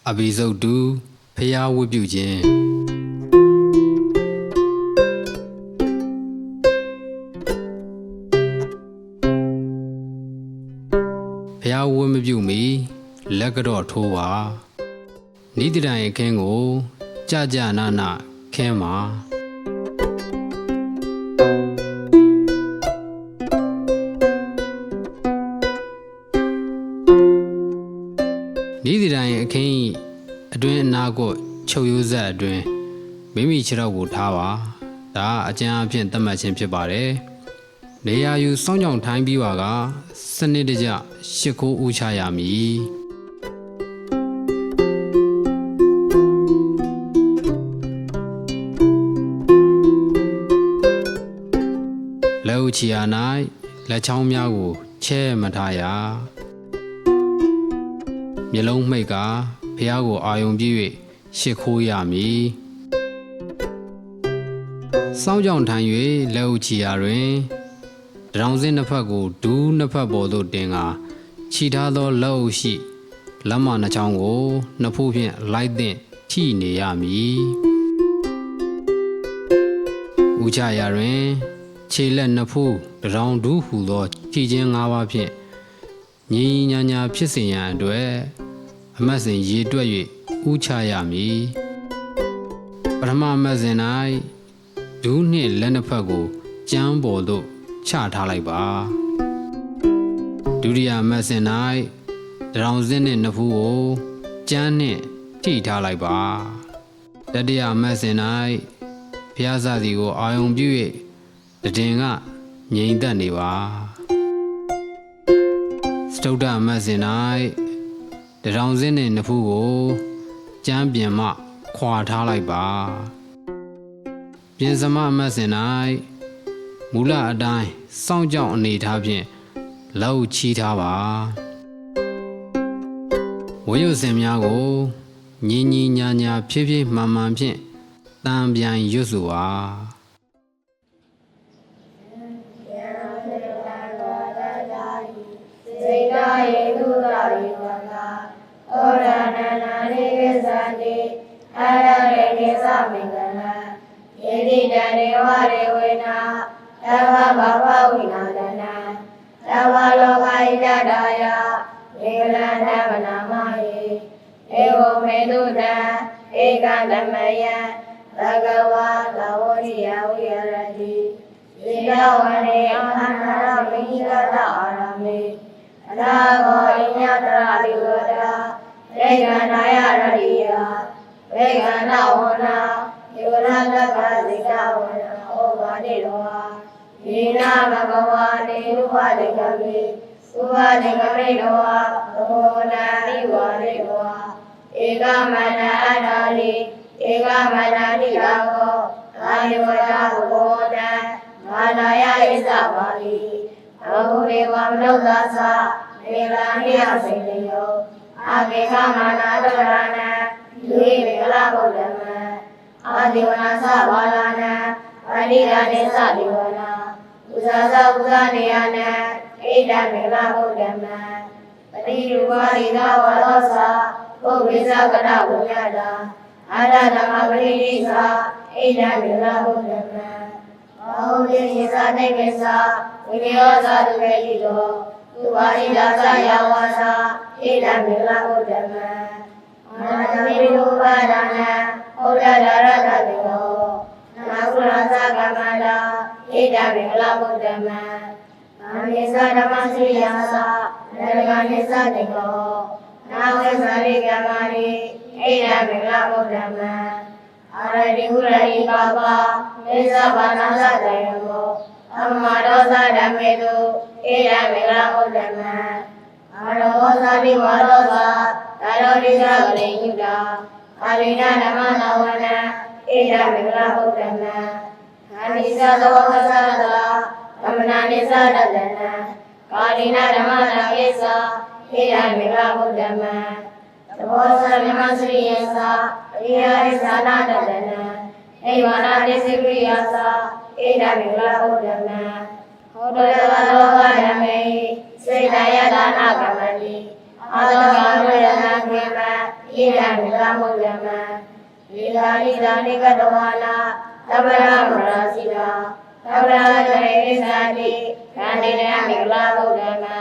အဘိဇုတ်တုဖျားဝတ်ပြုခြင်းဖျားဝတ်မပြုမီလက်ကတော့ထိုးပါနိတိတိုင်အခင်းကိုကြကြနာနာခင်းပါနိတိတိုင်အခင်းအတွင်းအနာကိုချုပ်ရိုးဆက်အတွင်းမိမိခြေထောက်ကိုထားပါဒါအကျဉ်းအဖြစ်သတ်မှတ်ခြင်းဖြစ်ပါတယ်နေရာယူစောင်းကြောင်ထိုင်းပြီးပါကစနစ်တကျရှစ်ခိုးဦးချရမည်လက်ဦးချီယာ၌လက်ချောင်းများကိုချဲမထားရမျက်လုံးမှိတ်ကဖျားကိုအာယုံပြည့်၍ရှစ်ခိုးရမည်စောင်းကြောင်ထိုင်၍လက်ဦးချီယာတွင်တရောင်စင်းနှစ်ဖက်ကိုဒူးနှစ်ဖက်ပေါ်သို့တင်ကာခြိထားသောလက်အုပ်ရှိလက်မနှစ်ချောင်းကိုနှစ်ဖူးဖြင့်လိုက်သင့်ထိနေရမည်ဦးချရာတွင်ခြေလက်နှစ်ဖူးတရောင်ဒူးဟူသောခြိခြင်း၅ပါးဖြင့်ညီညာညာဖြစ်စေရန်အတွက်အမတ်စဉ်ရေတွက်၍ဦးချရမည်ပထမအမတ်စဉ်၌ဒူးနှင့်လက်နှစ်ဖက်ကိုကျမ်းပေါ်သို့ချထားလိုက်ပါဒုတိယအမတ်စဉ်၌တရောင်စင်းနှင့်နှစ်ဖူးကိုကျမ်းနှင့်ထိထားလိုက်ပါတတိယအမတ်စဉ်၌ဘုရားစာစီကိုအာယုံပြု၍တည်ငါငြိမ်သက်နေပါစတုဒ္ဓအမတ်စဉ်၌တရောင်စင်းနှင့်နှစ်ဖူးကိုကျမ်းပြင်မှခွာထားလိုက်ပါပြင်စမအမတ်စဉ်၌မူလအတိုင်းစောင့်ကြောင့်အနေထားဖြင့်လောက်ချီထားပါဝိယုစင်များကိုညီညီညာညာဖြည်းဖြည်းမှန်မှန်ဖြင့်တန်ပြန်ရွတ်ဆိုပါစေနာယေတုရာယေဝနာဩရဏနာရိကိသတိအာရရေကိသမင်္ဂလံယေတိတံဒေဝရေဝေနာသဗ္ဗဘာဝဝိနာဒနာသဗ္ဗလောကဣတဒါယဒေဝလံဓမ္မနာမယေဧဝမေတုတံဧကဓမ္မယံဘဂဝါသဝရိယဝိရတိဇိတဝရေအဟန္တာမိဂတအာရမေအနာဂောဣညတရာတိဝဒဒေဂနာယရတိယဒေဂနာဝနာယေဝရတကဇိတဝနာဩဘာတိရောယေနာဘဂဝါနေဥပဒေကမေဥပဒေကမေရောဘောနာတိဝရေရောဧကမနအနာလိဧကမနာတိရာကောအာယဝရဘောတံမာနာယဣဇပါလိအဘုရေဝမနုဿာသေလံဟိယစိတယောအာကေကမာနာတရဏံယေဝေကလဗုဒ္ဓမံအာဒီဝနာသဘာလနာအရိယာနေသဒီဝနာဥဇာသဥဇာနေယနာဣဒံမေကလဗုဒ္ဓမံပတိရူပရိသဝရောသပုဗ္ဗေသကရဝိယတာအာရဓမ္မပရိတိသဣဒံမေကလဗုဒ္ဓမံဘာဟုတိယေသနေကေသဝိနယောသတုကေတိတောသူဝါရိဒါသယဝါသဣဒံမေကလဗုဒ္ဓမံအာရမေနုပါဒနာဩဒဒါရတတေယောနာကုရသကမန္တာဣဒံမေကလဗုဒ္ဓမံအာနိသဓမ္မစိယသနရဂနိသတေယောနာဝေသရိကမရိဣဒံမေကလဗုဒ္ဓမံအာရတိဟုရတိပါပါမေသဘာနာသတယောအမဒောသဓမ္မေတုဣဒံမေကလဗုဒ္ဓမံအာရောသတိဝရောသသာရောတိသကလေညုတာအာရိဏဓမ္မနာဝနံဣဒံမေကလဗုဒ္ဓမံအာနိသသောကသသသမနာနိသတတနံကာရိဏဓမ္မနာကိသဣဒံမေကလဗုဒ္ဓမံသဘောသမြမစရိယသအရိယဣသနာတတနံအိဝနာတိစိပိယသဣဒံမေကလဗုဒ္ဓမံဟောတောသလောကဓမ္မေစေတယတနာကမတိအာသောကဝေဒနာခေမဣ ဣဒံမကမုဒ္ဓမံဒီသာနိသာနိကတဝါနာသဗ္ဗရမရစီတာသဗ္ဗရတရေကိသတိခန္တေနမင်္ဂလာဗုဒ္ဓမံ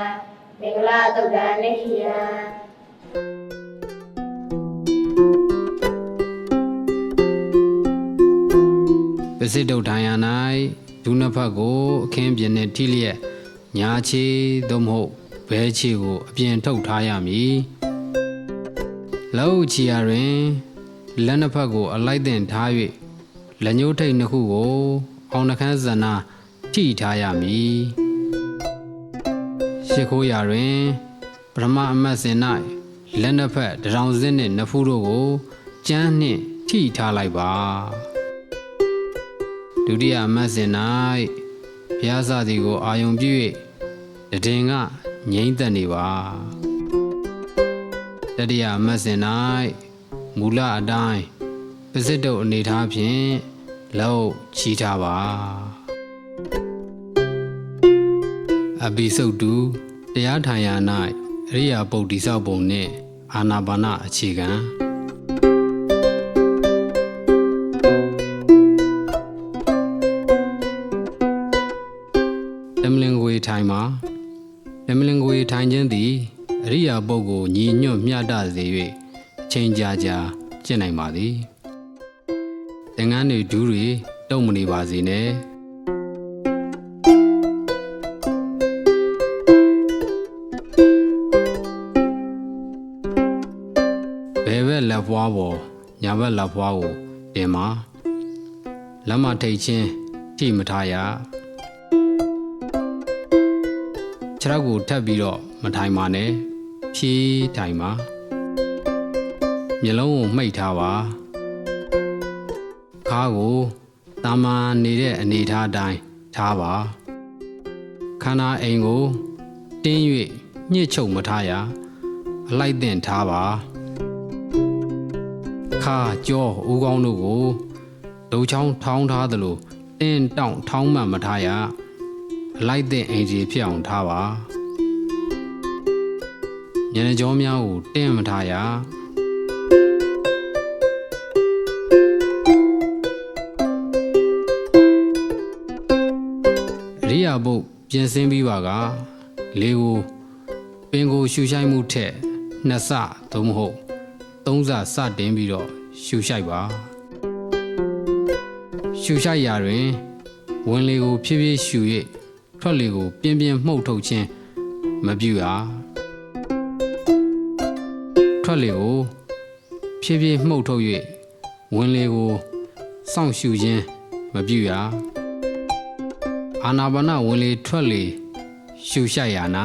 မင်္ဂလာသုဒ္ဓနိခိယံ ပစိတုထာယ၌ဒုနှစ်ဖက်ကိုအခင်းပြင်းနဲ့ထိလျက်ညာခြေသို့မဟုတ်ဘဲခြေကိုအပြင်ထုတ်ထားရမည်လက်အုပ်ချီရာတွင်လက်နှစ်ဖက်ကိုအလိုက်တင်ထား၍လက်ညှိုးထိပ်နှစ်ခုကိုအောင်နှခမ်းဇဏထိထားရမည်ရှ िख ိုးရာတွင်ပထမအမတ်စဉ်၌လက်နှစ်ဖက်တရောင်စင်းနှင့်နှစ်ဖူးတို့ကိုကျန်းနှင့်ထိထားလိုက်ပါဒုတိယအမတ်စဉ်၌ဘုရားစာသည်ကိုအာယုံပြု၍တည်ငါငြိမ့်သက်နေပါတတိယအမတ်စဉ်၌မူလအတိုင်းပစိတုအနေထားဖြင့်လောက်ချီထားပါအဘိစုတ်တုတရားထိုင်ရာ၌အရိယာပုဒ်တိဆောက်ပုံနှင့်အာနာပါနအခြေခံတမလင်ကိုထိုင်မှာတမလင်ကိုထိုင်ခြင်းသည်အရိယာပုဒ်ကိုညီညွတ်မျှတစေ၍ချိန်ကြာကြာကျင့်နိုင်ပါသည်သင်္ကန်းတွေဒူးတွေတုံ့မနေပါစေနဲ့ဘယ်ဘက်လက်ဖွားပေါ်ညာဘက်လက်ဖွားကိုတင်မှာလက်မထိတ်ချင်းထိမထားရခြေထောက်ကိုထပ်ပြီးတော့မထိုင်ပါနဲ့ဖြေးထိုင်ပါမျက်လုံးကိုမှိတ်ထားပါခါးကိုတာမန်နေတဲ့အနေထားအတိုင်းထားပါခန္ဓာအိမ်ကိုတင်း၍ညှစ်ချုပ်မထားရအလိုက်တင်ထားပါခါကြောဦးကောင်းတို့ကိုဒုံချောင်းထောင်းထားသလိုတင်းတောင့်ထောင်းမှမထားရအလိုက်တင်အိမ်ကြီးဖြစ်အောင်ထားပါညနေကြောများကိုတင်းမထားရအရိယာပုတ်ပြင်ဆင်ပြီးပါကလေကိုပင်ကိုရှူရှိုက်မှုထက်နှစ်ဆသို့မဟုတ်သုံးဆစတင်ပြီးတော့ရှူရှိုက်ပါရှူရှိုက်ရာတွင်ဝင်လေကိုဖြည်းဖြည်းရှူ၍ထွက်လေကိုပြင်းပြင်းမှုတ်ထုတ်ခြင်းမပြုရထွက်လေကိုဖြည်းဖြည်းမှုတ်ထုတ်၍ဝင်လေကိုစောင့်ရှူခြင်းမပြုရအာနာပါနဝင်လေထွက်လေရှူရှိုက်ရာ၌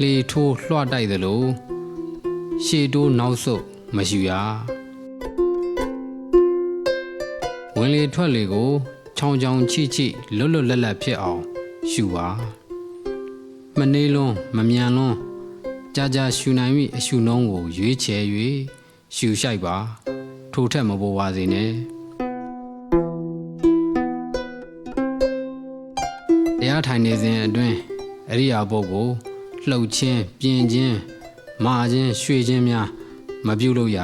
လေထိုးလွှတ်တိုက်သလိုရှေ့တိုးနောက်ဆုတ်မရှူရဝင်လေထွက်လေကိုချောင်းချောင်းချိချိလွတ်လွတ်လပ်လပ်ဖြစ်အောင်ရှူပါမနှေးလွန်းမမြန်လွန်းကြာကြာရှူနိုင်ပြီးအရှူနှုံးကိုရွေးချယ်၍ရှူရှိုက်ပါထိုထက်မပိုပါစေနဲ့တရားထိုင်နေစဉ်အတွင်းအရိယာပုဒ်ကိုလှုပ်ခြင်းပြင်းခြင်းမာခြင်းရွှေ့ခြင်းများမပြုလို့ရ